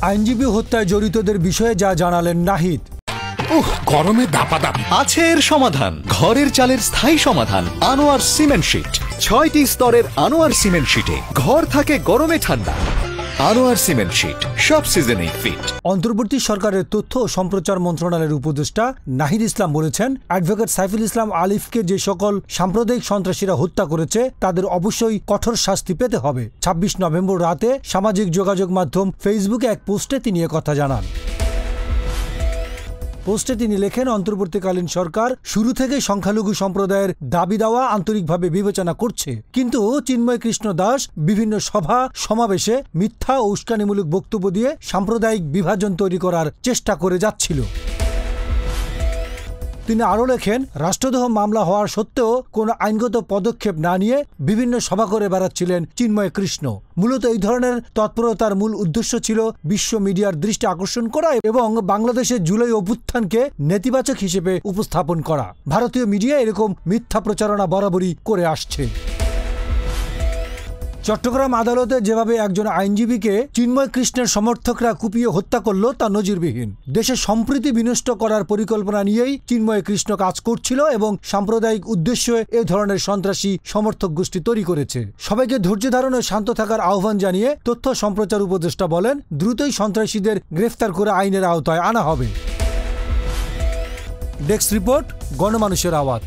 আইনজীবী হত্যায় জড়িতদের বিষয়ে যা জানালেন নাহিদ। গরমে দাপাদাপি আছে এর সমাধান, ঘরের চালের স্থায়ী সমাধান আনোয়ার সিমেন্ট শীট। ৬টি স্তরের আনোয়ার সিমেন্ট শীটে ঘর থাকে গরমে ঠান্ডা। আনোয়ার সিমেন্ট শীট সব সিজনেই ফিট। অন্তর্বর্তী সরকারের তথ্য ও সম্প্রচার মন্ত্রণালয়ের উপদেষ্টা নাহিদ ইসলাম বলেছেন, অ্যাডভোকেট সাইফুল ইসলাম আলিফকে যে সকল সাম্প্রদায়িক সন্ত্রাসীরা হত্যা করেছে তাদের অবশ্যই কঠোর শাস্তি পেতে হবে। ২৬ নভেম্বর রাতে সামাজিক যোগাযোগ মাধ্যম ফেসবুকে এক পোস্টে তিনি একথা জানান। পোস্টে তিনি লেখেন, অন্তর্বর্তীকালীন সরকার শুরু থেকে সংখ্যালঘু সম্প্রদায়ের দাবি দেওয়া আন্তরিকভাবে বিবেচনা করছে, কিন্তু চিন্ময় কৃষ্ণ দাস বিভিন্ন সভা সমাবেশে মিথ্যা ও উস্কানিমূলক বক্তব্য দিয়ে সাম্প্রদায়িক বিভাজন তৈরি করার চেষ্টা করে যাচ্ছিল। তিনি আরও লেখেন, রাষ্ট্রদ্রোহ মামলা হওয়ার সত্ত্বেও কোনো আইনগত পদক্ষেপ না নিয়ে বিভিন্ন সভা করে বেড়াচ্ছিলেন চিন্ময় কৃষ্ণ। মূলত এই ধরনের তৎপরতার মূল উদ্দেশ্য ছিল বিশ্ব মিডিয়ার দৃষ্টি আকর্ষণ করা এবং বাংলাদেশের জুলাই অভ্যুত্থানকে নেতিবাচক হিসেবে উপস্থাপন করা। ভারতীয় মিডিয়া এরকম মিথ্যা প্রচারণা বরাবরই করে আসছে। চট্টগ্রাম আদালতে যেভাবে একজন আইনজীবীকে চিন্ময় কৃষ্ণের সমর্থকরা কুপিয়ে হত্যা করল তা নজিরবিহীন। দেশের সম্প্রীতি বিনষ্ট করার পরিকল্পনা নিয়েই চিন্ময় কৃষ্ণ কাজ করছিল এবং সাম্প্রদায়িক উদ্দেশ্যে এ ধরনের সন্ত্রাসী সমর্থক গোষ্ঠী তৈরি করেছে। সবাইকে ধৈর্য ধারণ ও শান্ত থাকার আহ্বান জানিয়ে তথ্য সম্প্রচার উপদেষ্টা বলেন, দ্রুতই সন্ত্রাসীদের গ্রেফতার করে আইনের আওতায় আনা হবে। ডেস্ক রিপোর্ট, গণমানুষের আওয়াজ।